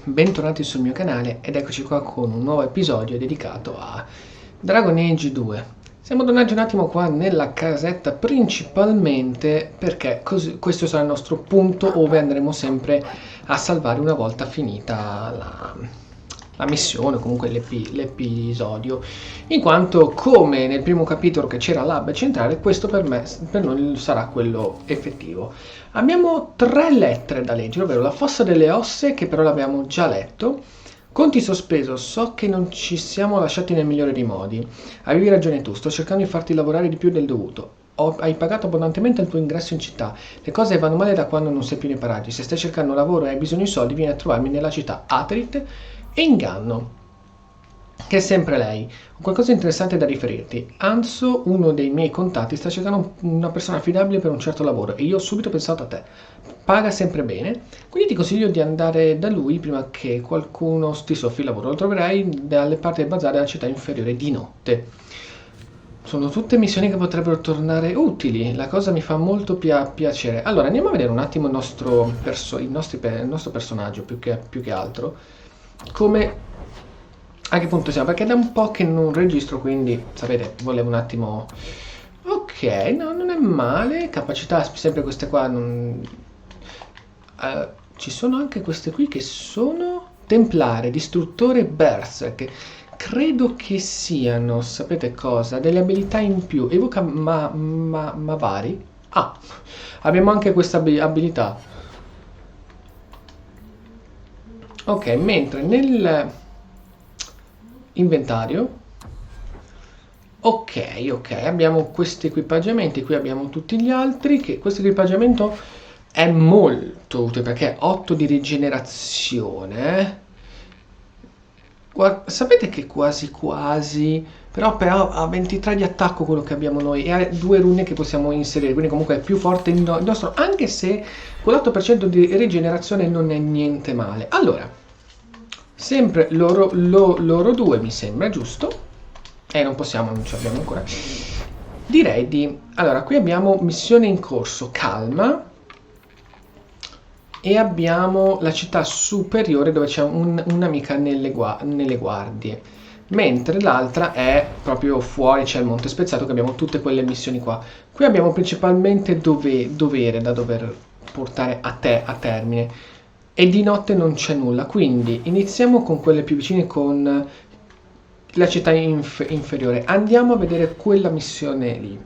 bentornati sul mio canale ed eccoci qua con un nuovo episodio dedicato a Dragon Age 2. Siamo tornati un attimo qua nella casetta principalmente perché questo sarà il nostro punto dove andremo sempre a salvare una volta finita la missione o comunque l'episodio, in quanto come nel primo capitolo che c'era l'hub centrale, questo per noi sarà quello effettivo. Abbiamo 3 lettere da leggere, ovvero la fossa delle osse, che però l'abbiamo già letto. Conti sospeso, so che non ci siamo lasciati nel migliore dei modi. Avevi ragione tu, sto cercando di farti lavorare di più del dovuto. Hai pagato abbondantemente il tuo ingresso in città. Le cose vanno male da quando non sei più nei paraggi. Se stai cercando lavoro e hai bisogno di soldi, vieni a trovarmi nella città Aterit e Inganno, che è sempre lei. Ho qualcosa di interessante da riferirti. Anso, uno dei miei contatti, sta cercando una persona affidabile per un certo lavoro e io ho subito pensato a te. Paga sempre bene, quindi ti consiglio di andare da lui prima che qualcuno ti soffi il lavoro. Lo troverai dalle parti del bazar della città inferiore di notte. Sono tutte missioni che potrebbero tornare utili, la cosa mi fa molto piacere. Allora, andiamo a vedere un attimo il nostro personaggio più che altro. A che punto siamo? Perché da un po' che non registro, quindi sapete, volevo un attimo. Ok, no, non è male. Capacità, sempre queste qua. Ci sono anche queste qui che sono Templare, Distruttore, Berserk. Credo che siano, sapete cosa? Delle abilità in più. Evoca Mavari. Ah, abbiamo anche questa abilità. Ok, mentre nel inventario, ok, abbiamo questi equipaggiamenti, qui abbiamo tutti gli altri, che questo equipaggiamento è molto utile perché 8 di rigenerazione. Sapete che quasi però ha 23 di attacco quello che abbiamo noi e ha 2 rune che possiamo inserire, quindi comunque è più forte il nostro, anche se quell'8% di rigenerazione non è niente male. Allora, sempre loro due mi sembra giusto. Non possiamo, non ce l'abbiamo ancora. Direi di. Allora, qui abbiamo missione in corso, calma. E abbiamo la città superiore dove c'è un'amica nelle guardie. Mentre l'altra è proprio fuori, c'è il Monte Spezzato, che abbiamo tutte quelle missioni qua. Qui abbiamo principalmente dovere da dover portare a termine. E di notte non c'è nulla, quindi iniziamo con quelle più vicine, con la città inferiore. Andiamo a vedere quella missione lì.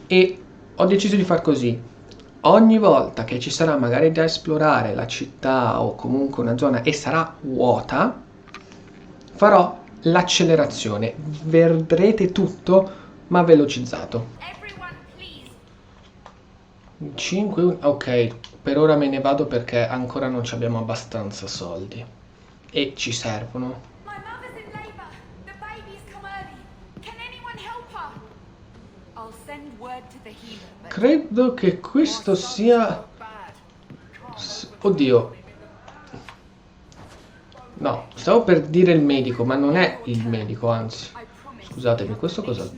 E ho deciso di far così. Ogni volta che ci sarà magari da esplorare la città o comunque una zona e sarà vuota, farò l'accelerazione. Vedrete tutto, ma velocizzato. 5, ok, per ora me ne vado perché ancora non abbiamo abbastanza soldi e ci servono. Credo che questo sia. Oddio. No, stavo per dire il medico, ma non è il medico, anzi. Scusatemi, questo cosa.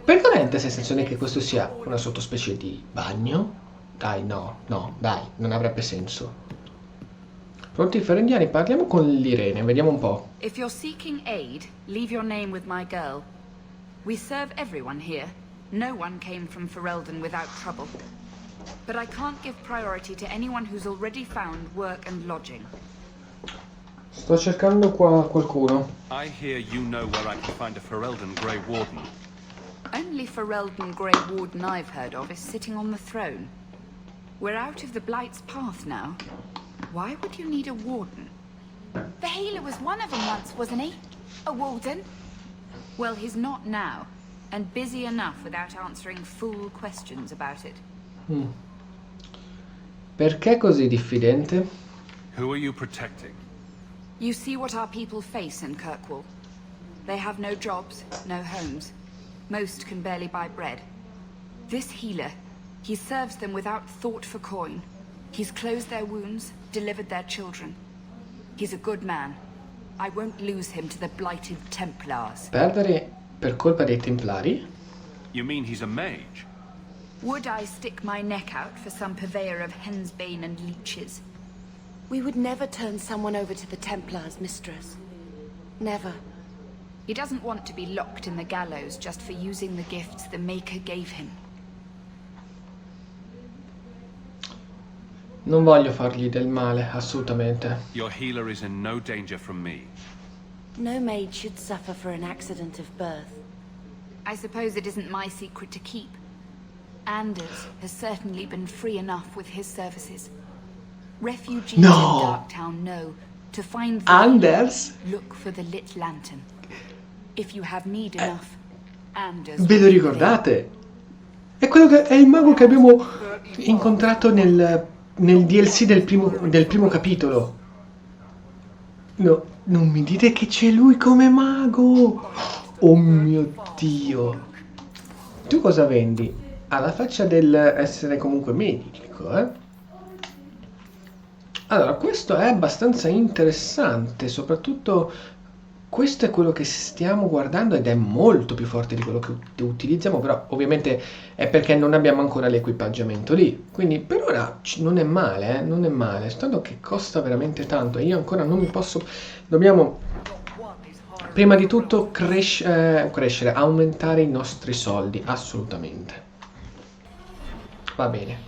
Perché ho la sensazione che questo sia una sottospecie di bagno? Dai, no, dai, non avrebbe senso. Pronti ferendiani, parliamo con l'Irene, vediamo un po'. If you're seeking aid, leave your name with my girl. We serve everyone here. No one came from Ferelden without trouble. But I can't give priority to anyone who's already found work and lodging. Sto cercando qua qualcuno. I hear you know where I can find a Ferelden Grey Warden. Only Ferelden Grey Warden I've heard of is sitting on the throne. We're out of the Blight's path now. Why would you need a warden? The healer was one of them once, wasn't he? A warden? Well, he's not now. And busy enough without answering fool questions about it. Perché così diffidente? Who are you protecting? You see what our people face in Kirkwall. They have no jobs, no homes. Most can barely buy bread. This healer, he serves them without thought for coin. He's closed their wounds, delivered their children. He's a good man. I won't lose him to the blighted Templars. Perdere per colpa dei Templari? You mean he's a mage? Would I stick my neck out for some purveyor of hensbane and leeches? We would never turn someone over to the Templars, mistress. Never. He doesn't want to be locked in the gallows just for using the gifts the Maker gave him. Non voglio fargli del male, assolutamente. Your healer is in no danger from me. No maid should suffer for an accident of birth. I suppose it isn't my secret to keep. Anders has certainly been free enough with his services. Refugees in Darktown know to find the Anders? look for the lit lantern. If you have need enough, Anders. Ve lo ricordate? È quello che è il mago che abbiamo incontrato nel DLC del primo capitolo. No, non mi dite che c'è lui come mago! Oh mio Dio! Tu cosa vendi? Alla faccia del essere comunque medico, eh? Allora, questo è abbastanza interessante, soprattutto questo è quello che stiamo guardando ed è molto più forte di quello che utilizziamo, però ovviamente è perché non abbiamo ancora l'equipaggiamento lì. Quindi per ora non è male, non è male, stando che costa veramente tanto e io ancora non mi posso... Dobbiamo prima di tutto crescere, aumentare i nostri soldi, assolutamente. Va bene.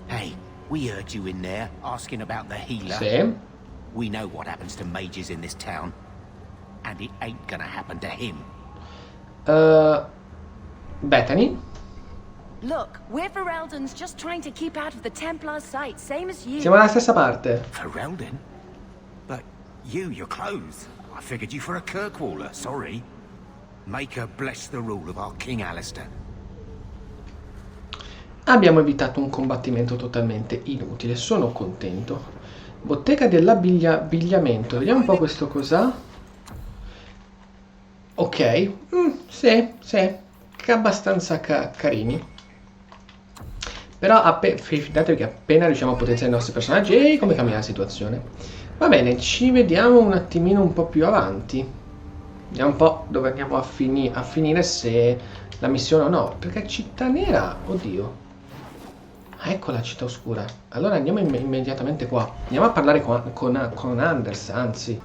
Hey, we heard you in there asking about the healer. Sì. We know what happens to mages in this town, and it ain't gonna happen to him. Bethany? Look, we're Ferelden's just trying to keep out of the Templars' sight, same as you. Siamo alla stessa parte. Ferelden? But you're clothes. I figured you for a Kirkwaller, sorry. Maker bless the rule of our King Alistair. Abbiamo evitato un combattimento totalmente inutile, sono contento. Bottega dell'abbigliamento, vediamo un po' questo cos'ha. Ok, sì, che abbastanza carini. Però fidatevi che appena riusciamo a potenziare i nostri personaggi, come cambia la situazione. Va bene, ci vediamo un attimino un po' più avanti. Vediamo un po' dove andiamo a finire, se la missione o no. Perché città nera, oddio. Ah, ecco la città oscura. Allora andiamo immediatamente qua. Andiamo a parlare con Anders, anzi.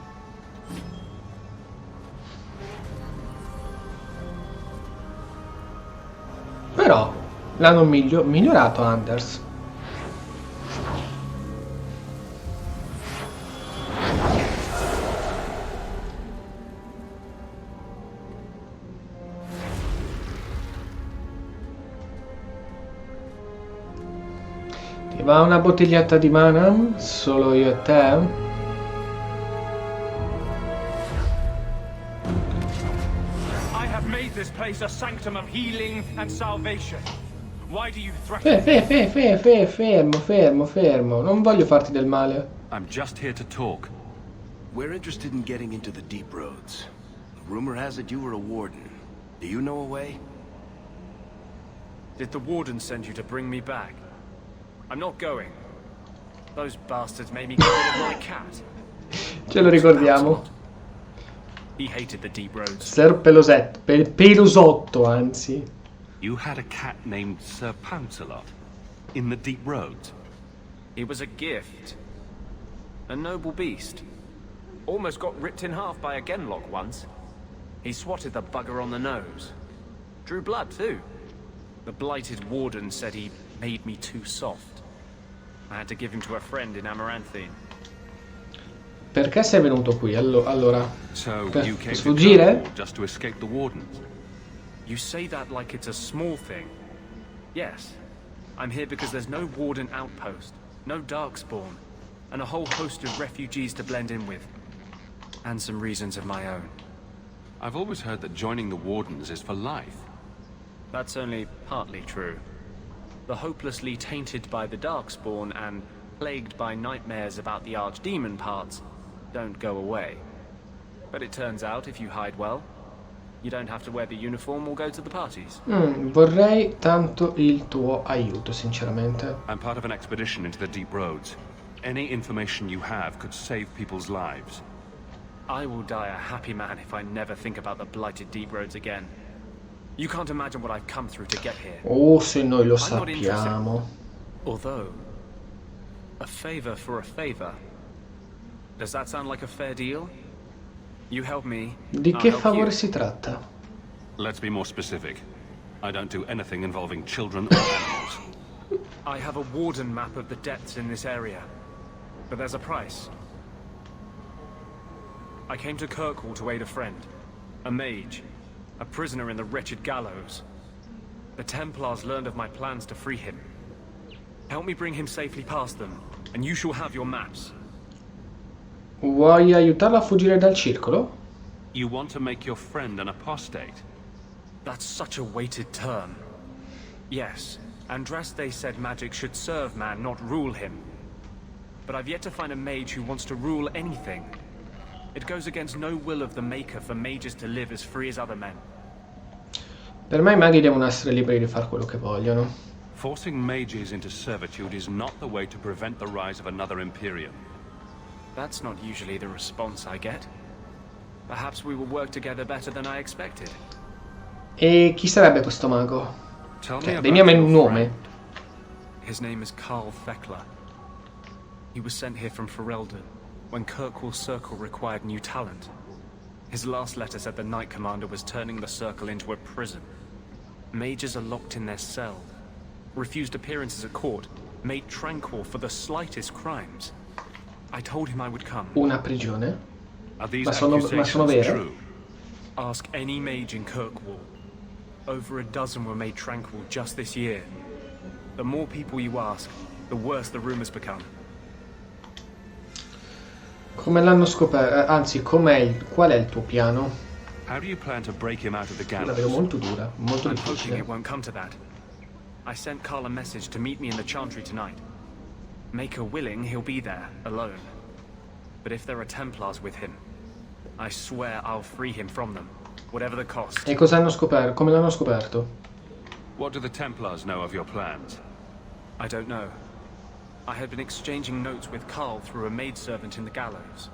Però l'hanno migliorato Anders. Ti va una bottiglietta di mana? Solo io e te? This place a sanctum of healing and salvation. Why do you threaten? Fermo. Non voglio farti del male. I'm just here to talk. We're interested in getting into the deep roads. Rumor has it you were a warden. Do you know a way? Did the warden send you to bring me back? I'm not going. Those bastards made me get rid of my cat. Ce lo ricordiamo. He hated the deep roads. Sir Pelosotto, anzi. You had a cat named Sir Pouncelot in the deep roads. He was a gift. A noble beast. Almost got ripped in half by a genlock once. He swatted the bugger on the nose. Drew blood too. The blighted warden said he made me too soft. I had to give him to a friend in Amaranthine. Perché sei venuto qui allora? So per you came sfuggire? to just to escape the wardens. You say that like it's a small thing. Yes. I'm here because there's no warden outpost, no darkspawn, and a whole host of refugees to blend in with. And some reasons of my own. I've always heard that joining the wardens is for life. That's only partly true. The hopelessly tainted by the darkspawn and plagued by nightmares about the archdemon parts don't go away. But it turns out if you hide well, you don't have to wear the uniform or go to the parties. Vorrei tanto il tuo aiuto, sinceramente. I'm part of an expedition into the deep roads. Any information you have could save people's lives. I will die a happy man if I never think about the blighted deep roads again. You can't imagine what I've come through to get here. Oh, se noi lo I'm not interested. sappiamo. Although, A favor for a favor. Does that sound like a fair deal? You help me, Di I'll che help favore you. si tratta? Let's be more specific. I don't do anything involving children or animals. I have a warden map of the depths in this area, but there's a price. I came to Kirkwall to aid a friend, a mage, a prisoner in the wretched gallows. The Templars learned of my plans to free him. Help me bring him safely past them, and you shall have your maps. Vuoi aiutarlo a fuggire dal circolo? You want to make your friend an apostate? That's such a weighted term. Yes, Andraste said magic should serve man, not rule him. But I've yet to find a mage who wants to rule anything. It goes against no will of the Maker for mages to live as free as other men. Per me i maghi devono essere liberi di fare quello che vogliono. Forcing mages into servitude is not the way to prevent the rise of another Imperium. That's not usually the response I get. Perhaps we will work together better than I expected. E chi sarebbe questo mago? Tell me Cioè, about veniamo your un nome. friend. His name is Carl Thekla. He was sent here from Ferelden when Kirkwall Circle required new talent. His last letter said the Knight Commander was turning the Circle into a prison. Mages are locked in their cell, refused appearances at court, made tranquil for the slightest crimes. I told him I would come. Una prigione? Are these Ma sono accusations vere? true? Ask any mage in Kirkwall. Over a dozen were made tranquil just this year. The more people you ask, the worse the rumors become. Come l'hanno scoperto? Anzi, qual è il tuo piano? How do you plan to break him out of the La vedo gallows? molto dura, molto I'm hoping difficile. it won't come to that. I sent Carl a message to meet me in the Chantry tonight. Maker willing, he'll be there, alone. But if there are Templars with him, I swear I'll free him from them, whatever the cost. E cosa hanno scoperto? Come l'hanno scoperto? What do the Templars know of your plans? I don't know. I had been exchanging notes with Carl through a maidservant in the gallows.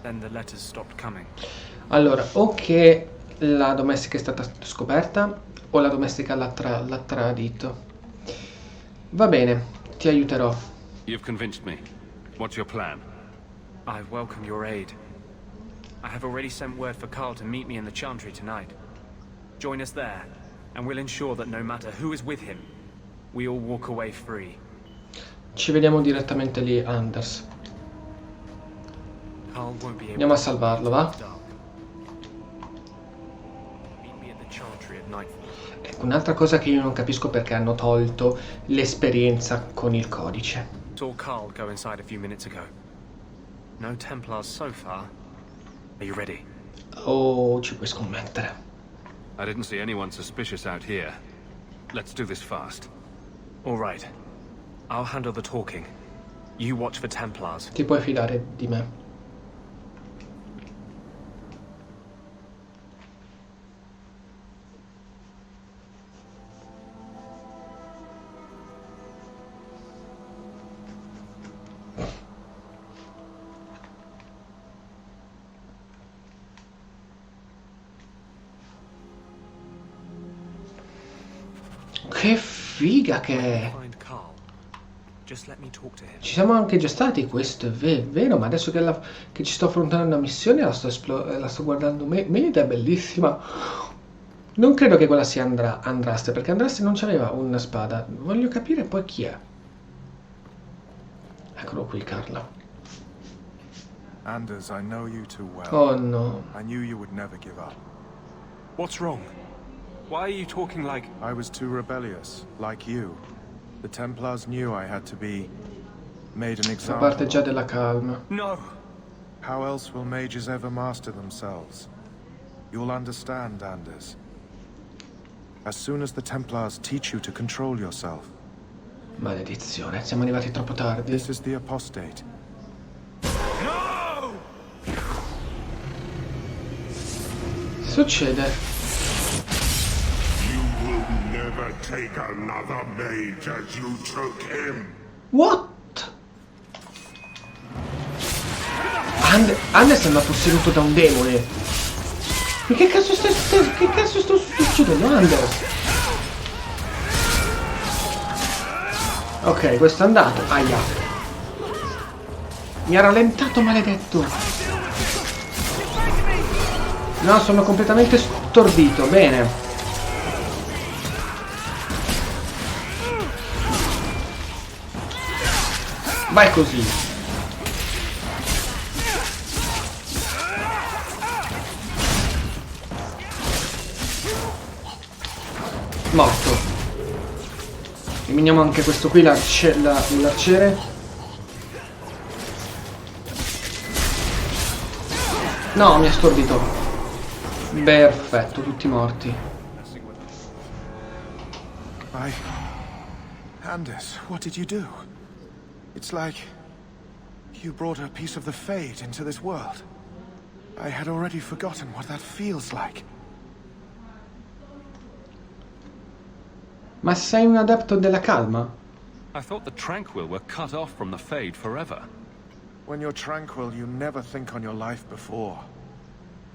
Then the letters stopped coming. Allora, o che la domestica è stata scoperta o la domestica l'ha tradito. Va bene, ti aiuterò. You've convinced me. What's your plan? I welcome your aid. I have already sent word for Carl to meet me in the Chantry tonight. Join us there, and we'll ensure that no matter who is with him, we all walk away free. Ci vediamo direttamente lì, Anders. Carl won't be able Andiamo a to salvarlo, va? dark. Meet me at the Chantry at nightfall. Ecco, un'altra cosa che io non capisco perché hanno tolto l'esperienza con il codice. Saw Carl go inside a few minutes ago. No Templars so far. Are you ready? Oh, ci puoi scommettere. I didn't see anyone suspicious out here. Let's do this fast. All right. I'll handle the talking. You watch for Templars. Ti puoi fidare di me. Che figa che è! Find Carl. Just let me talk to him. Ci siamo anche già stati, questo è vero, ma adesso che ci sto affrontando una missione la sto guardando meglio, è bellissima. Non credo che quella sia Andraste, perché Andraste non c'aveva una spada. Voglio capire poi chi è. Eccolo qui, Carla. Anders, I know you too well. Oh no. I knew you would never give up. What's wrong? Why are you talking like... I was too rebellious, like you. The Templars knew I had to be made an Fa example parte già of. della calma. No! How else will mages ever master themselves? You'll understand, Anders. As soon as the Templars teach you to control yourself. Maledizione, siamo arrivati troppo tardi. This is the apostate. No! Che succede? You will never take another mage as you took him. What? Anders è andato posseduto da un demone. Ma che cazzo sta succedendo, Anders? Ok, questo è andato. Aia. Mi ha rallentato, maledetto. No, sono completamente stordito. Bene. Vai così. Morto. Eliminiamo anche questo qui, l'arciere. No, mi ha stordito. Perfetto, tutti morti. Anders, what did you do? It's like you brought a piece of the fate into this world. I had already forgotten what that feels like. Ma sei un adepto della calma? I thought the Tranquil were cut off from the Fade forever. When you're tranquil, you never think on your life before.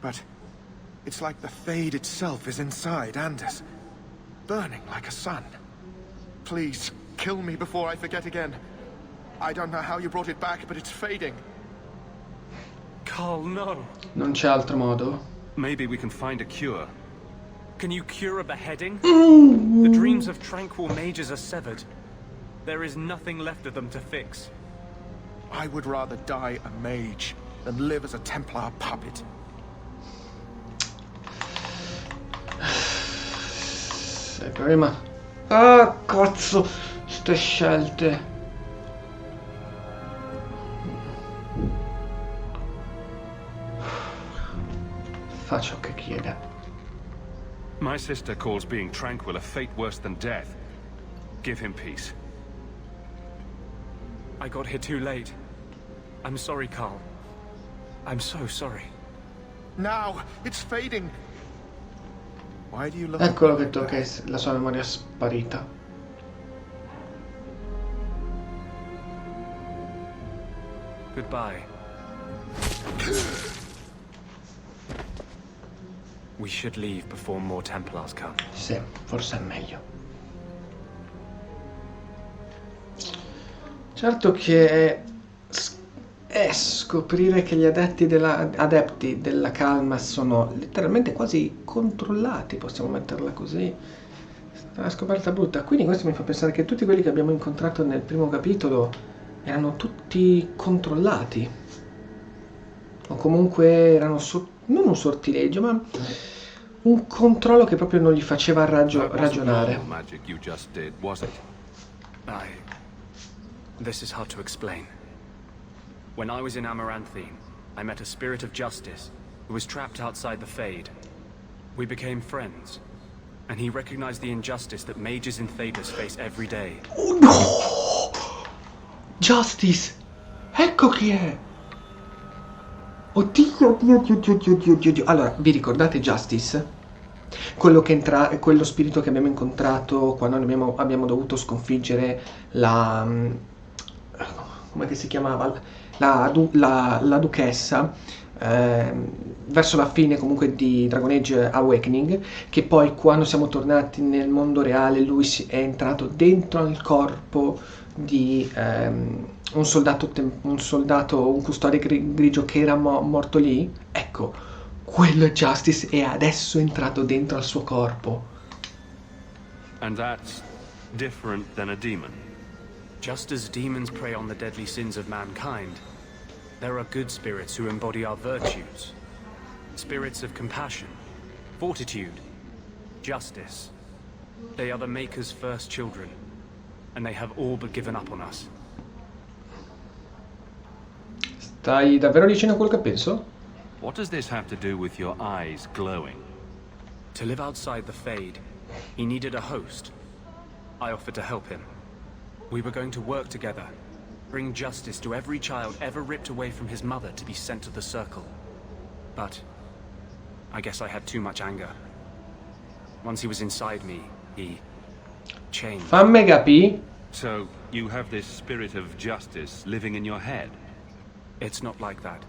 But it's like the Fade itself is inside Anders, burning like a sun. Please, kill me before I forget again. I don't know how you brought it back, but it's fading. Carl, no. Non c'è altro modo. Maybe we can find a cure. Can you cure a beheading? The dreams of tranquil mages are severed. There is nothing left of them to fix. I would rather die a mage than live as a Templar puppet. Il problema... Ah, cazzo! Ste scelte. Fa ciò che chiede. My sister calls being tranquil a fate worse than death. Give him peace. I got here too late. I'm sorry, Carl. I'm so sorry. Now, it's fading. Why do you look? Eccolo che tocca, la sua memoria è sparita. Goodbye. We should leave before more Templars come. Sì, forse è meglio. Certo che scoprire che gli adepti della calma sono letteralmente quasi controllati, possiamo metterla così. È stata una scoperta brutta. Quindi questo mi fa pensare che tutti quelli che abbiamo incontrato nel primo capitolo erano tutti controllati. O comunque erano non un sortileggio, ma un controllo che proprio non gli faceva ragionare. This is hard to explain. When I was in Amaranthine, I met a spirit of justice who was trapped outside the Fade. We became friends, and he recognized the injustice that mages in Thedas face every day. Oh no! Justice! Ecco chi è! Oddio, oddio. Allora, vi ricordate Justice? Quello spirito che abbiamo incontrato quando abbiamo dovuto sconfiggere la... come che si chiamava? La duchessa, verso la fine comunque di Dragon Age Awakening, che poi quando siamo tornati nel mondo reale lui è entrato dentro al corpo di un custode grigio che era morto lì. Ecco, quello è Justice e adesso è entrato dentro al suo corpo. And that's different than a demon. Just as demons prey on the deadly sins of mankind, there are good spirits who embody our virtues. Spirits of compassion, fortitude, justice. They are the Maker's first children, and they have all but given up on us. Stai davvero dicendo quello che penso? What does this have to do with your eyes glowing? To live outside the Fade, he needed a host. I offered to help him. We were going to work together, bring justice to every child ever ripped away from his mother to be sent to the Circle. But I guess I had too much anger. Once he was inside me, he changed. Fammi capì. So, you have this spirit of justice living in your head? It's not like that.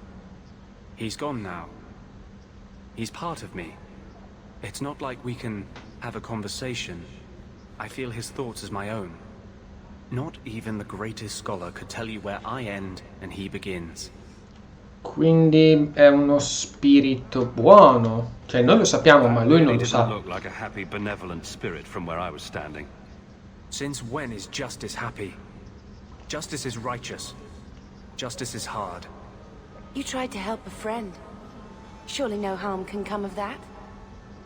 He's gone now. He's part of me. It's not like we can have a conversation. I feel his thoughts as my own. Not even the greatest scholar could tell you where I end and he begins. Quindi è uno spirito buono. Cioè noi lo sappiamo, ma lui non lo Didn't sa. look like a happy, benevolent spirit from where I was standing. Since when is justice happy? Justice is righteous. Justice is hard. You tried to help a friend. Surely no harm can come of that?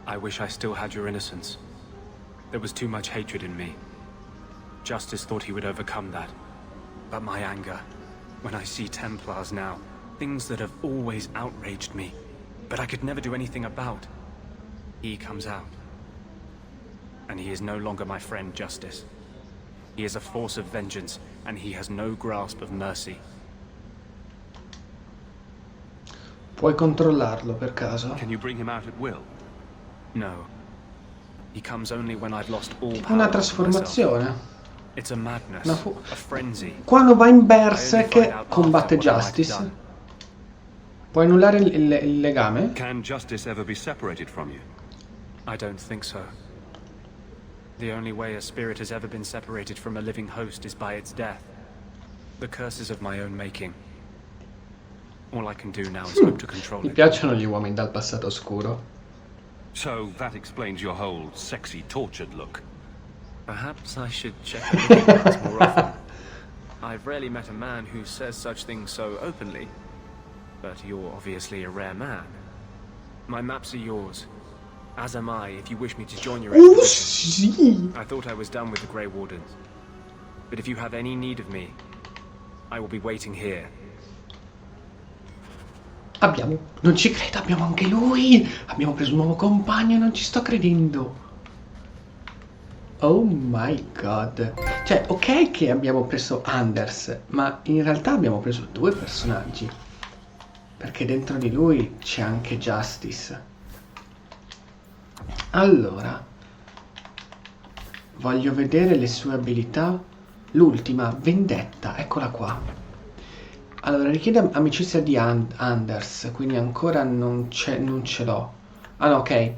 I wish I still had your innocence. There was too much hatred in me. Justice thought he would overcome that. But my anger, when I see Templars now, things that have always outraged me, but I could never do anything about, he comes out. And he is no longer my friend, Justice. He is a force of vengeance, and he has no grasp of mercy. Puoi controllarlo per caso? Can you bring him out at will? No. He comes only when I've lost all power. Una trasformazione. It's a madness, a frenzy. Quando va in Berserk combatte Justice. Puoi annullare il legame? Can justice ever be separated from you? I don't think so. The only way a spirit has ever been separated from a living host is by its death. The curse is of my own making. All I can do now is hope to control Mi it. piacciono gli uomini dal passato oscuro. So that explains your whole sexy, tortured look. Perhaps I should check it more often. I've rarely met a man who says such things so openly. But you're obviously a rare man. My maps are yours. As am I, if you wish me to join your expedition. Sì! I thought I was done with the Grey Wardens. But if you have any need of me, I will be waiting here. Non ci credo, abbiamo anche lui! Abbiamo preso un nuovo compagno, non ci sto credendo! Oh my god! Cioè, ok che abbiamo preso Anders, ma in realtà abbiamo preso due personaggi. Perché dentro di lui c'è anche Justice. Allora, voglio vedere le sue abilità. L'ultima, vendetta, eccola qua. Allora, richiede amicizia di Anders, quindi ancora non ce l'ho. Ah no, ok.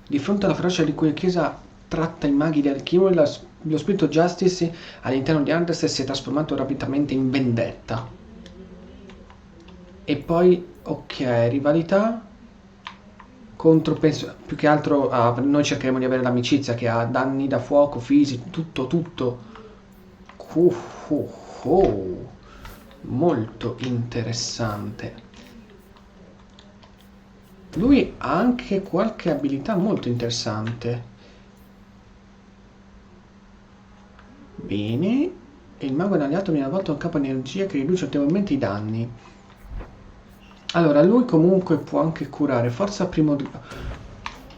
Di fronte alla ferocia di cui la Chiesa tratta i maghi di Alchimo, lo spirito Justice all'interno di Anders si è trasformato rapidamente in vendetta. E poi, ok, rivalità contro, penso, più che altro noi cercheremo di avere l'amicizia che ha danni da fuoco, fisici, tutto. Molto interessante. Lui ha anche qualche abilità molto interessante. Bene. Il mago è un alleato viene a volte un capo energia che riduce notevolmente i danni. Allora, lui comunque può anche curare. Forza primo...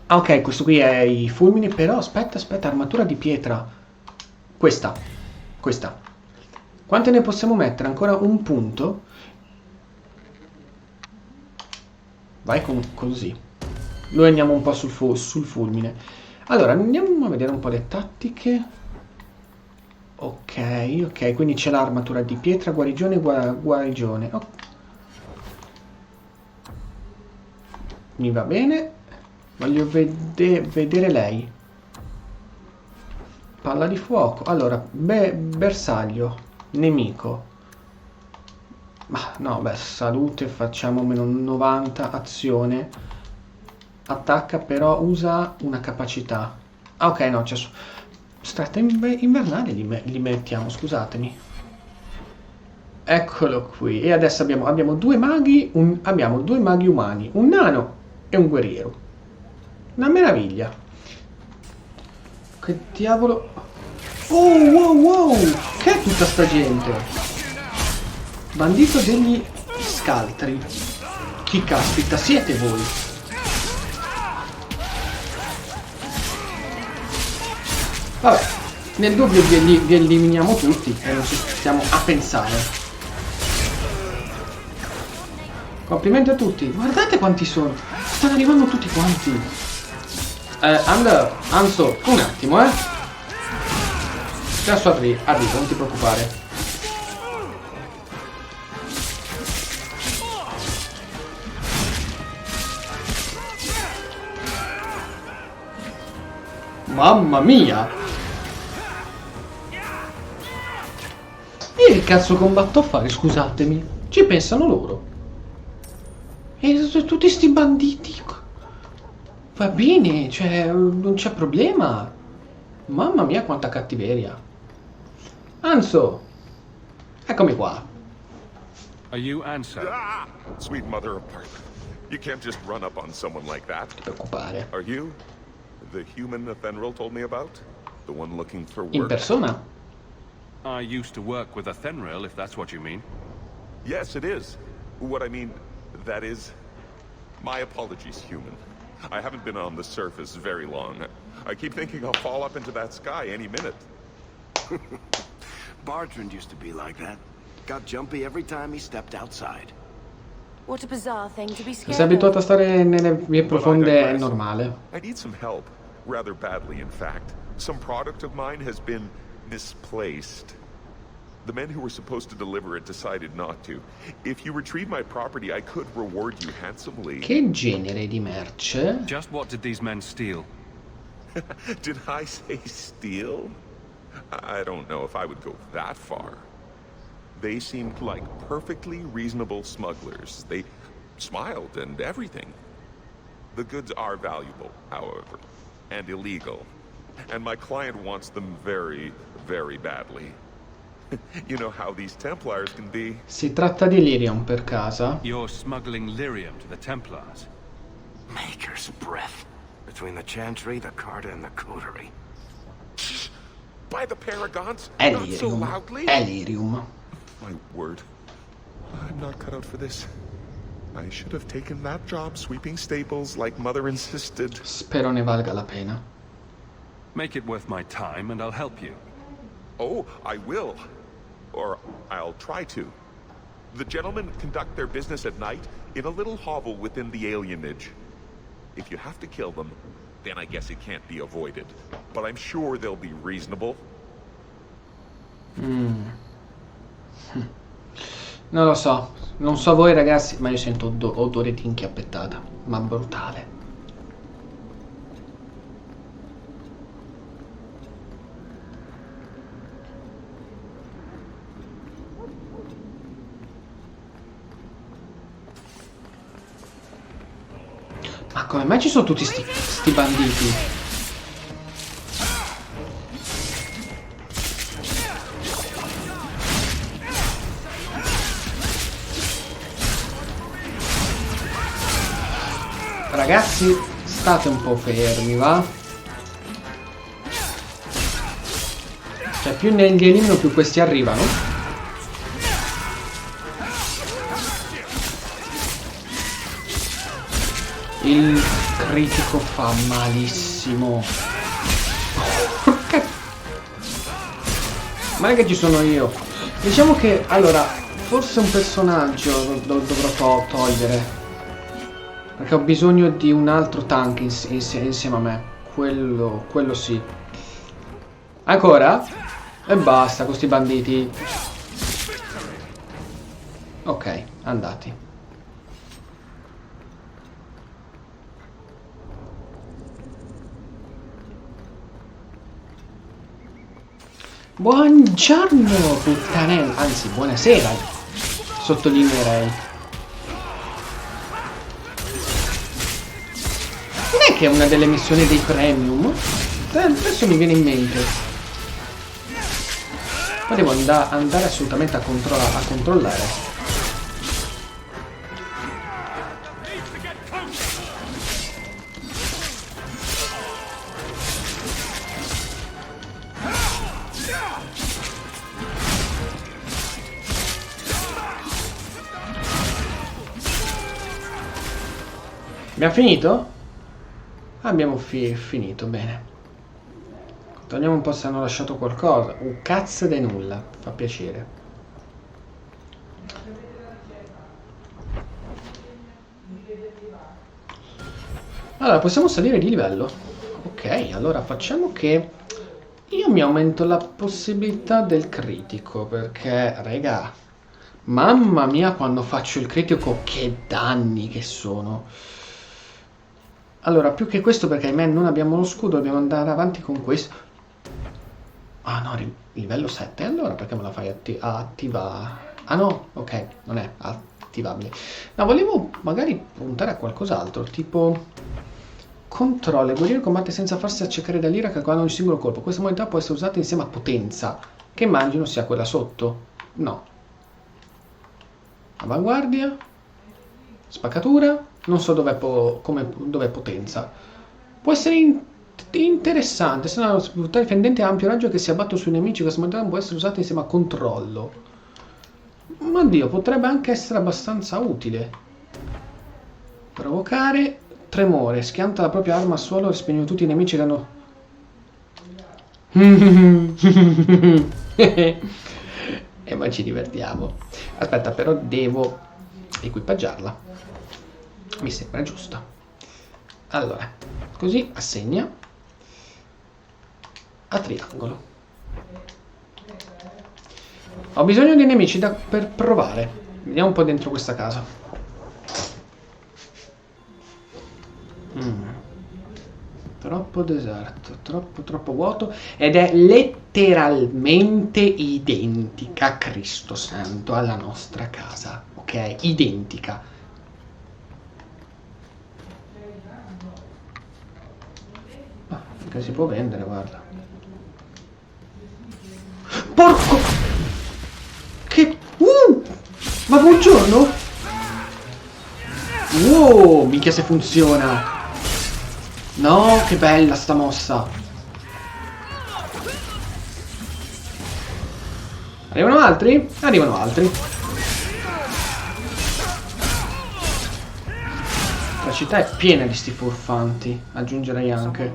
Ah, ok, questo qui è i fulmini, però aspetta, armatura di pietra. Questa. Quante ne possiamo mettere? Ancora un punto. Vai così. Noi andiamo un po' sul fulmine. Allora, andiamo a vedere un po' le tattiche. Ok, quindi c'è l'armatura di pietra, guarigione, guarigione. Oh. Mi va bene. Voglio vedere lei. Palla di fuoco. Allora, bersaglio. Nemico. Ma no, beh, salute, facciamo meno 90, azione. Attacca, però usa una capacità. Ah, ok, no, c'è stretta invernale li mettiamo, scusatemi. Eccolo qui. E adesso abbiamo due maghi, abbiamo due maghi umani, un nano e un guerriero. Una meraviglia. Che diavolo. Oh, wow. Che è tutta sta gente? Bandito degli scaltri. Chi caspita siete voi? Vabbè, nel dubbio vi eliminiamo tutti e non ci stiamo a pensare. Complimenti a tutti. Guardate quanti sono. Stanno arrivando tutti quanti. Anso, un attimo, Adesso arrivo, non ti preoccupare. Mamma mia! cazzo combatto a fare, scusatemi? Ci pensano loro. E tutti sti banditi. Va bene, cioè, non c'è problema. Mamma mia, quanta cattiveria. Anso, eccomi qua. Are you Anso? Ah! Sweet mother of Park. You can't just run up on someone like that. Non ti preoccupare. Are you the human Athenril told me about? The one looking for work? In persona? I used to work with Athenril, if that's what you mean. Yes, it is. What I mean, that is... My apologies, human. I haven't been on the surface very long. I keep thinking I'll fall up into that sky any minute. Bartrand used to be like that. Got jumpy every time he stepped outside. What a bizarre thing to be Se scared sei abituato a of. stare nelle vie profonde è normale. I need some help. Rather badly, in fact. Some product of mine has been misplaced. The men who were supposed to deliver it decided not to. If you retrieve my property, I could reward you handsomely. Che genere di merce? Just what did these men steal? Did I say steal? I don't know if I would go that far. They seemed like perfectly reasonable smugglers. They smiled and everything. The goods are valuable, however, and illegal. And my client wants them very, very badly. You know how these Templars can be. Si tratta di Lyrium per casa. You're smuggling lyrium to the Templars. Maker's breath. Between the Chantry, the Carta, and the Coterie. By the Paragons, È not so Lyrium. loudly. È Lyrium. My word. I'm not cut out for this. I should have taken that job sweeping stables like Mother insisted. Spero ne valga la pena. Make it worth my time and I'll help you. Oh, I will. Or I'll try to. The gentlemen conduct their business at night in a little hovel within the alienage. If you have to kill them, then I guess it can't be avoided. But I'm sure they'll be reasonable. Non lo so. Non so voi ragazzi, ma io sento odore di inchiappettata. Ma brutale. Ma come mai ci sono tutti sti banditi? Ragazzi, state un po' fermi, va? Cioè, più ne li elimino, più questi arrivano. Il critico fa malissimo. Porca... Ma è che ci sono io. Diciamo che, allora, forse un personaggio dovrò togliere. Perché ho bisogno di un altro tank insieme a me. Quello sì. Ancora? E basta con sti banditi. Ok, andati. Buongiorno puttanella, anzi buonasera, sottolineerei. Non è che è una delle missioni dei premium? Adesso mi viene in mente. Ma devo andare assolutamente a controllare. Abbiamo finito? Abbiamo finito, bene. Togliamo un po' se hanno lasciato qualcosa. Cazzo di nulla, fa piacere. Allora, possiamo salire di livello. Ok, allora facciamo che io mi aumento la possibilità del critico, perché, raga, mamma mia, quando faccio il critico, che danni che sono. Allora, più che questo, perché ahimè non abbiamo lo scudo, dobbiamo andare avanti con questo. Ah no, livello 7. Allora perché me la fai attiva? Ah no, ok, non è attivabile. No, volevo magari puntare a qualcos'altro, tipo controllo. Il guerriero combatte senza farsi accecare dall'ira calcolando ogni singolo colpo. Questa modalità può essere usata insieme a potenza, che immagino sia quella sotto. No. Avanguardia. Spaccatura. Non so dov'è dov'è potenza. Può essere interessante. Se no, sfruttare il fendente a ampio raggio che si abbatto sui nemici. Questa modalità può essere usata insieme a controllo. Ma oddio, potrebbe anche essere abbastanza utile. Provocare tremore. Schianta la propria arma al suolo e spegne tutti i nemici che hanno... E poi ci divertiamo. Aspetta, però devo equipaggiarla. Mi sembra giusto. Allora, così assegna a triangolo. Ho bisogno di nemici per provare. Vediamo un po' dentro questa casa. Troppo deserto, troppo vuoto. Ed è letteralmente identica, Cristo santo, alla nostra casa. Ok? Identica. Che si può vendere, guarda. Porco! Che... Ma buongiorno! Wow, minchia se funziona! No, che bella sta mossa! Arrivano altri? Arrivano altri. La città è piena di sti furfanti, aggiungerei anche.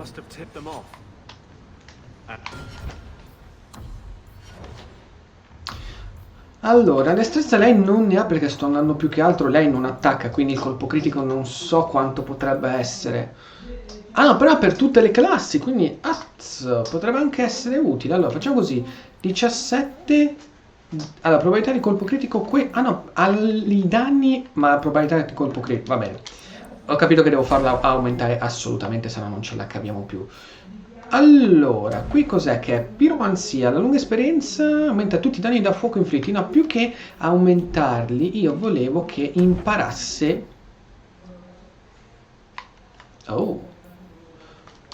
Allora, destrezza lei non ne ha perché sto andando più che altro, lei non attacca, quindi il colpo critico non so quanto potrebbe essere. Ah no, però per tutte le classi, quindi potrebbe anche essere utile. Allora, facciamo così, 17... Allora, probabilità di colpo critico ah no, i danni, ma probabilità di colpo critico, va bene. Ho capito che devo farla aumentare assolutamente, se no non ce la capiamo più. Allora, qui cos'è che è? Piromanzia, la lunga esperienza aumenta tutti i danni da fuoco inflitti. No, più che aumentarli, io volevo che imparasse... Oh,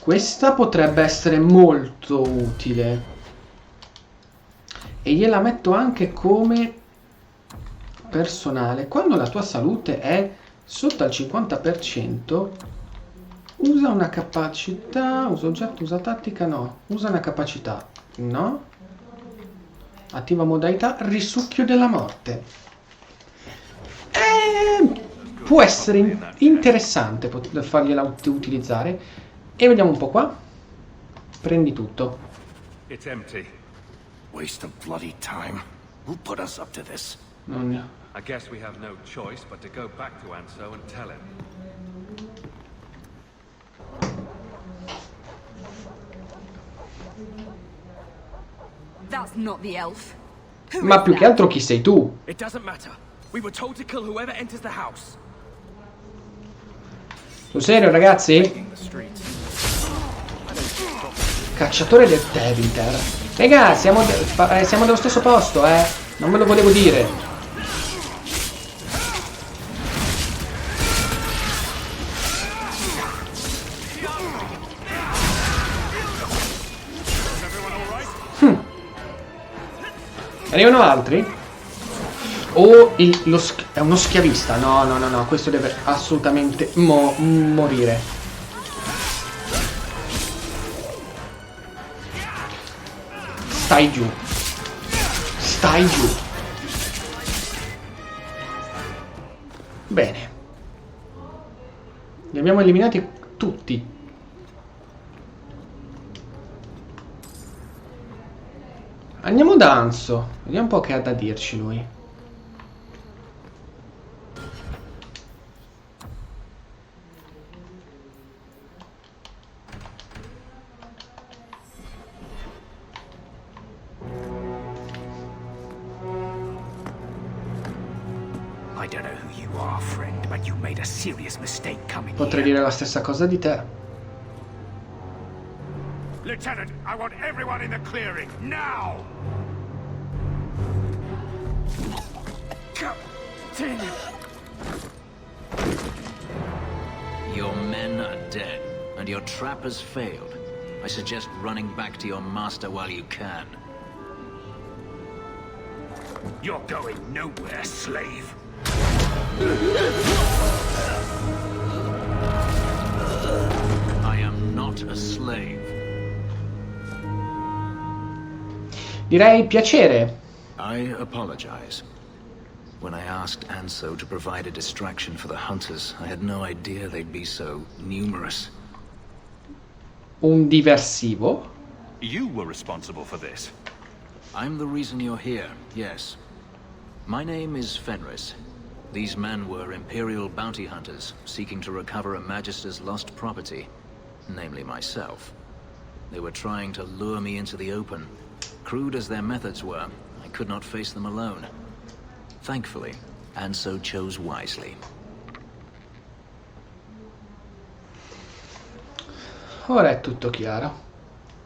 questa potrebbe essere molto utile. E gliela metto anche come personale. Quando la tua salute è sotto al 50%, usa una capacità, usa oggetto, usa tattica, no. Usa una capacità, no. Attiva modalità risucchio della morte. Può essere interessante fargliela utilizzare. E vediamo un po' qua. Prendi tutto. It's empty. Waste of bloody time. Who put us up to this? I guess we have no choice but to go back to Anso and tell him. That's not the elf. Ma più che altro chi sei tu? It doesn't matter. We were told to kill whoever enters the house. Sul serio, ragazzi? Cacciatore del Teviter. Raga, siamo dello stesso posto, eh. Non ve lo volevo dire. Arrivano altri? Oh, è uno schiavista. No, no, no, no. Questo deve assolutamente morire. Stai giù. Stai giù. Bene. Li abbiamo eliminati tutti. Andiamo da Anso. Vediamo un po' che ha da dirci lui. serious mistake coming Potrei here. dire la stessa cosa di te. Lieutenant, I want everyone in the clearing, now! Continue. Your men are dead, and your trap has failed. I suggest running back to your master while you can. You're going nowhere, slave. I am not a slave. Direi piacere. I apologize. When I asked Anso to provide a distraction for the hunters, I had no idea they'd be so numerous. Un diversivo? You were responsible for this. I'm the reason you're here, yes. My name is Fenris. These men were Imperial bounty hunters, seeking to recover a Magister's lost property, namely myself. They were trying to lure me into the open. Crude as their methods were, I could not face them alone. Thankfully, Anso chose wisely. Ora è tutto chiaro.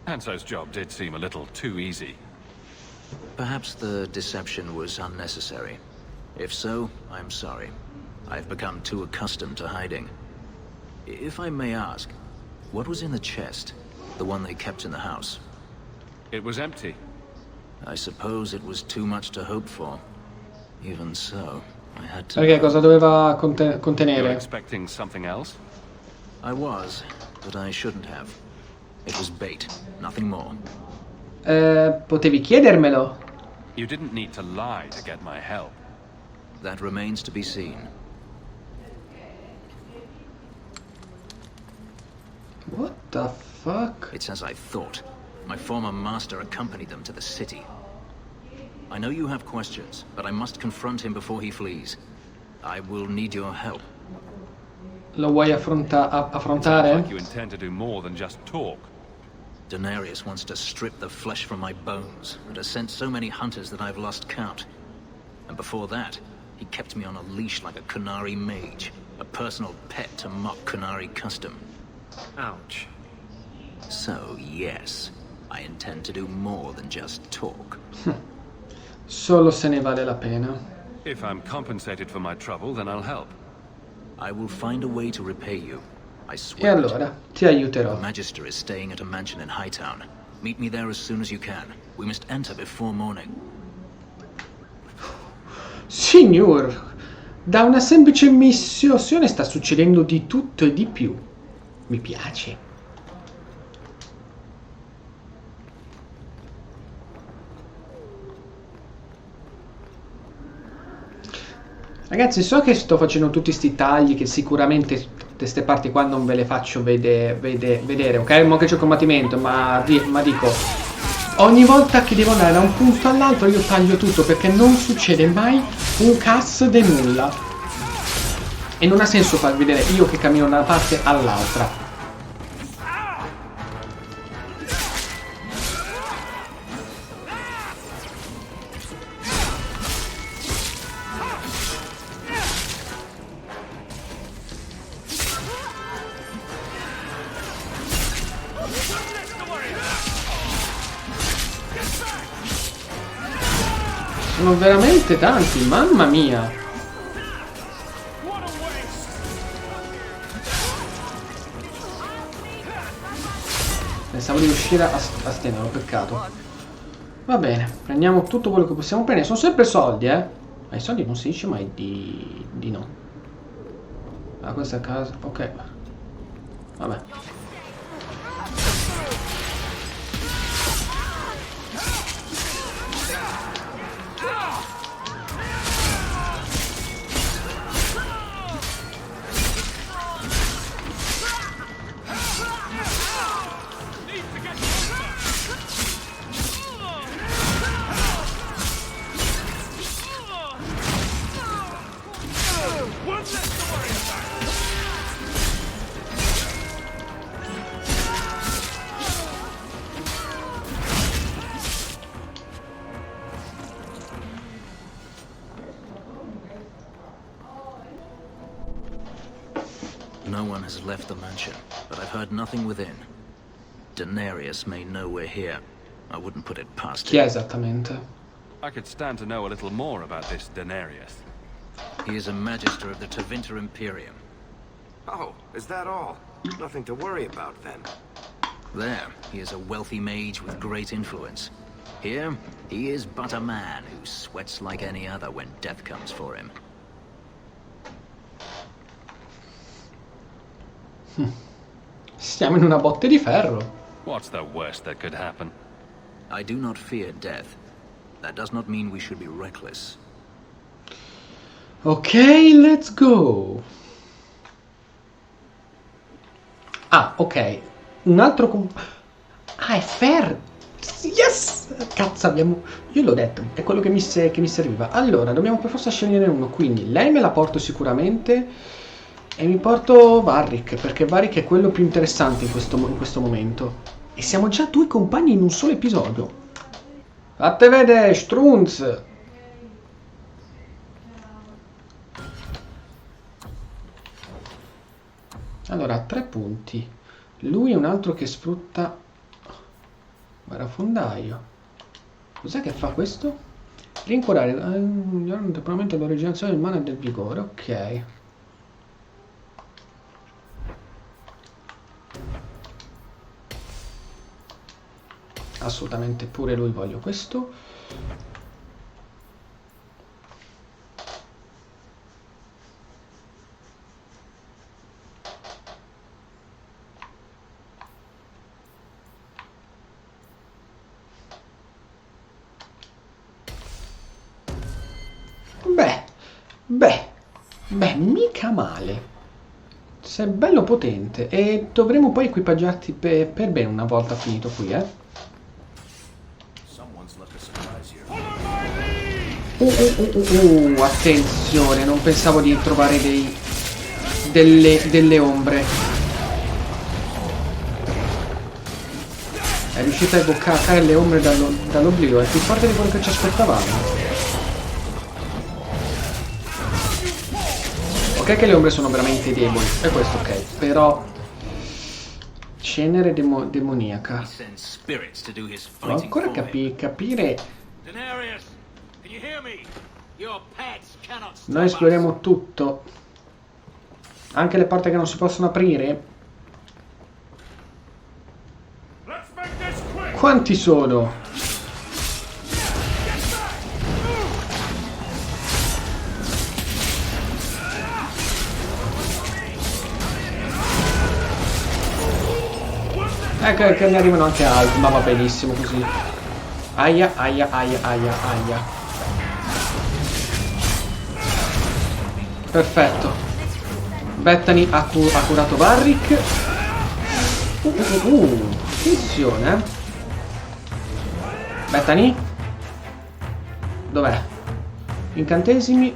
Anso's job did seem a little too easy. Perhaps the deception was unnecessary. If so, I'm sorry. I've become too accustomed to hiding. If I may ask, what was in the chest? The one they kept in the house? It was empty. I suppose it was too much to hope for. Even so, I had to... Perché cosa doveva You contenere? were expecting something else? I was, but I shouldn't have. It was bait, nothing more. Potevi chiedermelo. You didn't need to lie to get my help. That remains to be seen. What the fuck? It's as I thought. My former master accompanied them to the city. I know you have questions, but I must confront him before he flees. I will need your help. Lo vuoi Sounds affrontare? like you intend to do more than just talk. Denarius wants to strip the flesh from my bones, and has sent so many hunters that I've lost count. And before that, he kept me on a leash like a Qunari mage, a personal pet to mock Qunari custom. Ouch. So, yes, I intend to do more than just talk. Solo se ne vale la pena. If I'm compensated for my trouble, then I'll help. I will find a way to repay you. I E swear it. allora, ti aiuterò. The Magister is staying at a mansion in Hightown. Meet me there as soon as you can. We must enter before morning. Signor, da una semplice missione sta succedendo di tutto e di più. Mi piace. Ragazzi, so che sto facendo tutti sti tagli che sicuramente queste parti qua non ve le faccio vedere, ok? Mo che c'è il combattimento, ma dico, ogni volta che devo andare da un punto all'altro io taglio tutto perché non succede mai un cazzo di nulla. E non ha senso far vedere io che cammino da una parte all'altra. Sono veramente tanti, mamma mia. Pensavo di riuscire a stenerlo, peccato. Va bene, prendiamo tutto quello che possiamo prendere. Sono sempre soldi, eh. Ma i soldi non si dice mai di no. Ah, questa è casa, ok. Vabbè. No one has left the mansion, but I've heard nothing within. Daenerys may know we're here. I wouldn't put it past Chi è him. esattamente? I could stand to know a little more about this Daenerys. He is a magister of the Tevinter Imperium. Oh, is that all? Nothing to worry about then. There, he is a wealthy mage with great influence. Here, he is but a man who sweats like any other when death comes for him. Siamo in una botte di ferro. What's the worst that could happen? I do not fear death. That does not mean we should be reckless. Ok, let's go. Ah, ok. Un altro... Ah, è Fer... Yes! Cazzo, abbiamo... Io l'ho detto, è quello che mi serviva. Allora, dobbiamo per forza scegliere uno. Quindi, lei me la porto sicuramente. E mi porto Varric, perché Varric è quello più interessante in questo momento. E siamo già 2 compagni in un solo episodio. Fatte vedere, Strunz! Allora, 3 punti. Lui è un altro che sfrutta... Guerrafondaio. Cos'è che fa questo? Rincuorare temporalmente l'originazione del mana e del vigore. Ok. Assolutamente pure lui voglio questo. Beh, mica male. Sei bello potente e dovremo poi equipaggiarti per bene una volta finito qui, eh. Attenzione, non pensavo di trovare delle ombre. È riuscita a evocare le ombre dall'oblio, è più forte di quello che ci aspettavamo. Ok che le ombre sono veramente deboli, è questo ok, però... Cenere demoniaca. Devo ancora capire... Noi esploriamo tutto. Anche le porte che non si possono aprire. Quanti sono? Ecco che ne arrivano anche altri, ma va benissimo così. Aia, aia, aia, aia, aia. Perfetto. Bethany ha curato Varric. Attenzione. Bethany? Dov'è? Incantesimi?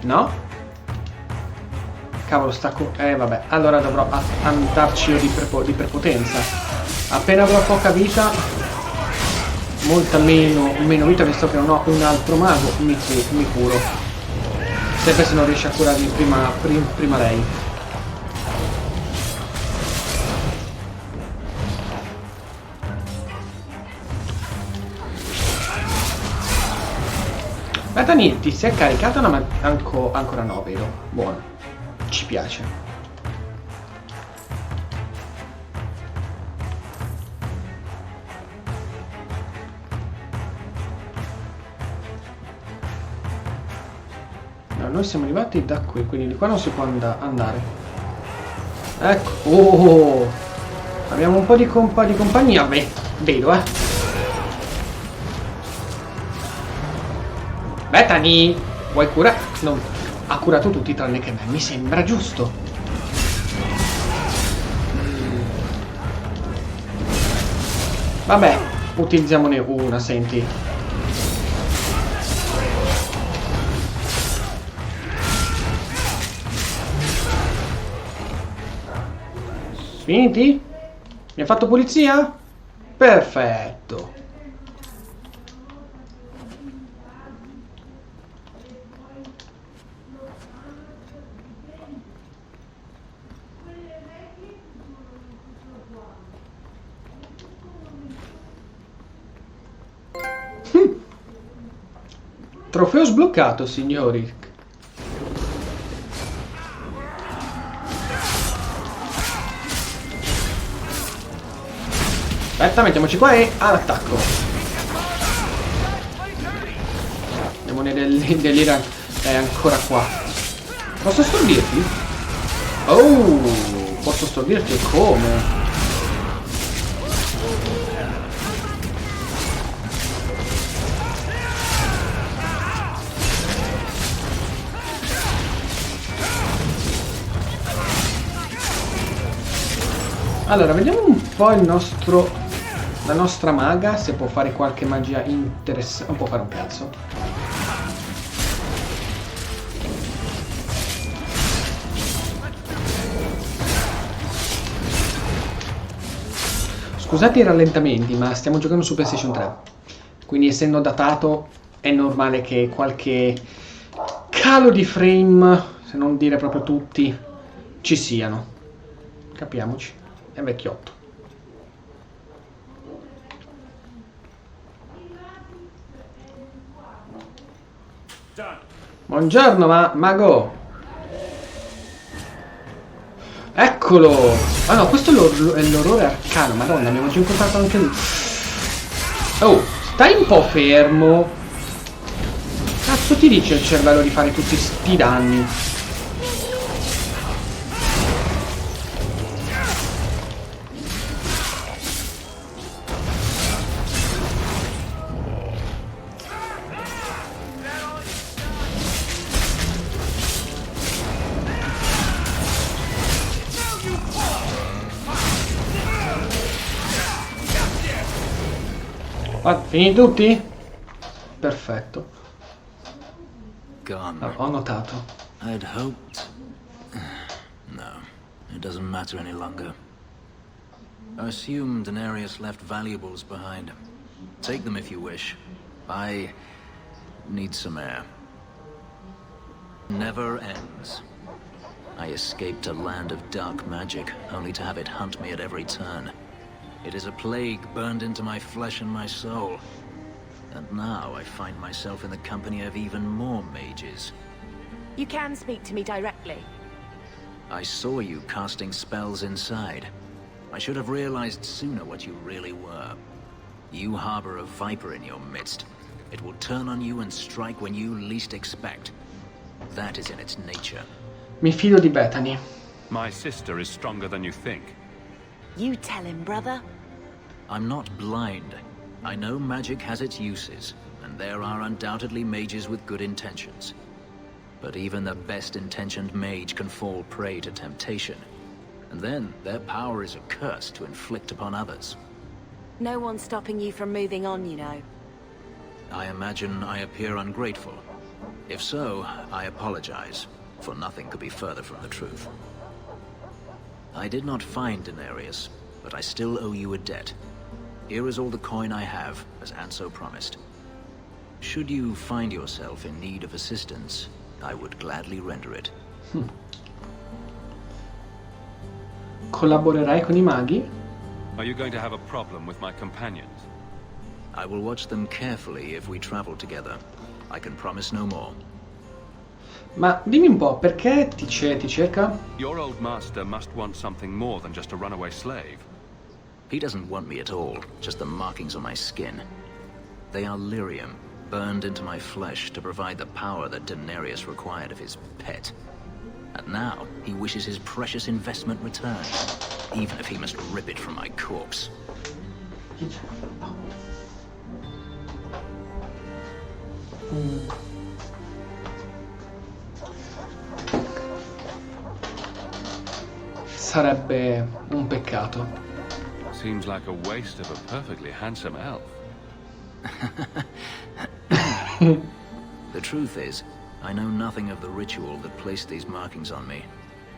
No? Cavolo, stacco. Vabbè. Allora dovrò andarci io di prepotenza. Appena avrò poca vita, molta meno vita, visto che non ho un altro mago, mi curo. Sempre se non riesce a curarmi prima lei. Bethany, ti si è caricata ma ancora no, vedo. Buono. Ci piace. Noi siamo arrivati da qui, quindi di qua non si può andare. Ecco. Abbiamo un po' di compagnia. Vedo, Bethany, vuoi curare? No, ha curato tutti tranne che me. Mi sembra giusto. Vabbè, utilizziamone una, senti. Finiti? Mi ha fatto pulizia? Perfetto. Trofeo sbloccato, signori. Aspetta, mettiamoci qua e all'attacco. Il demone dell'Iran è ancora qua. Posso stordirti? Oh, posso stordirti e come? Allora, vediamo un po' la nostra maga, se può fare qualche magia interessante. Non può fare un cazzo. Scusate i rallentamenti, ma stiamo giocando su PlayStation 3. Quindi essendo datato è normale che qualche calo di frame, se non dire proprio tutti, ci siano. Capiamoci. È vecchiotto. Buongiorno, mago. Eccolo. Ah no, questo è l'orrore arcano. Madonna, abbiamo già incontrato anche lui. Oh, stai un po' fermo. Cazzo ti dice il cervello di fare tutti sti danni? Finiti tutti? Perfetto. Gone. Ho notato. I'd hoped. No, it doesn't matter any longer. I assume Daenerys left valuables behind. Take them if you wish. I need some air. Never ends. I escaped a land of dark magic, only to have it hunt me at every turn. It is a plague burned into my flesh and my soul. And now I find myself in the company of even more mages. You can speak to me directly. I saw you casting spells inside. I should have realized sooner what you really were. You harbor a viper in your midst. It will turn on you and strike when you least expect. That is in its nature. Mi fido di Bethany. My sister is stronger than you think. You tell him, brother. I'm not blind. I know magic has its uses, and there are undoubtedly mages with good intentions. But even the best-intentioned mage can fall prey to temptation. And then their power is a curse to inflict upon others. No one's stopping you from moving on, you know. I imagine I appear ungrateful. If so, I apologize, for nothing could be further from the truth. I did not find Daenerys, but I still owe you a debt. Here is all the coin I have, as Anso promised. Should you find yourself in need of assistance, I would gladly render it. Collaborerai con I maghi? Are you going to have a problem with my companions? I will watch them carefully if we travel together. I can promise no more. Ma dimmi un po', perché ti cerca? Your old master must want something more than just a runaway slave. He doesn't want me at all, just the markings on my skin. They are lyrium, burned into my flesh to provide the power that Daenerys required of his pet. And now, he wishes his precious investment returned, even if he must rip it from my corpse. Sarebbe un peccato. Seems like a waste of a perfectly handsome elf. The truth is, I know nothing of the ritual that placed these markings on me.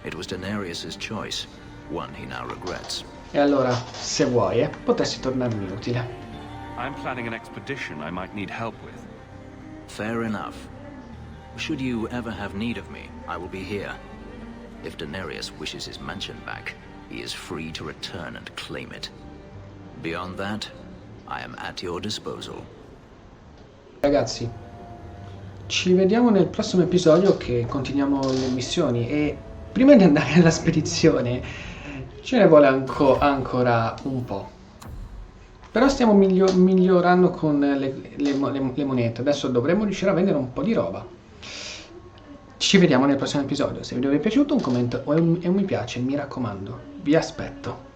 It was Daenerys' choice, one he now regrets. E allora, se vuoi, potresti tornarmi utile. I'm planning an expedition I might need help with. Fair enough. Should you ever have need of me, I will be here. If Daenerys wishes his mansion back, he is free to return and claim it. Beyond that, I am at your disposal. Ragazzi, ci vediamo nel prossimo episodio che continuiamo le missioni e prima di andare alla spedizione ce ne vuole ancora un po'. Però stiamo migliorando con le monete. Adesso dovremmo riuscire a vendere un po' di roba. Ci vediamo nel prossimo episodio. Se il video vi è piaciuto, un commento e un mi piace, mi raccomando. Vi aspetto.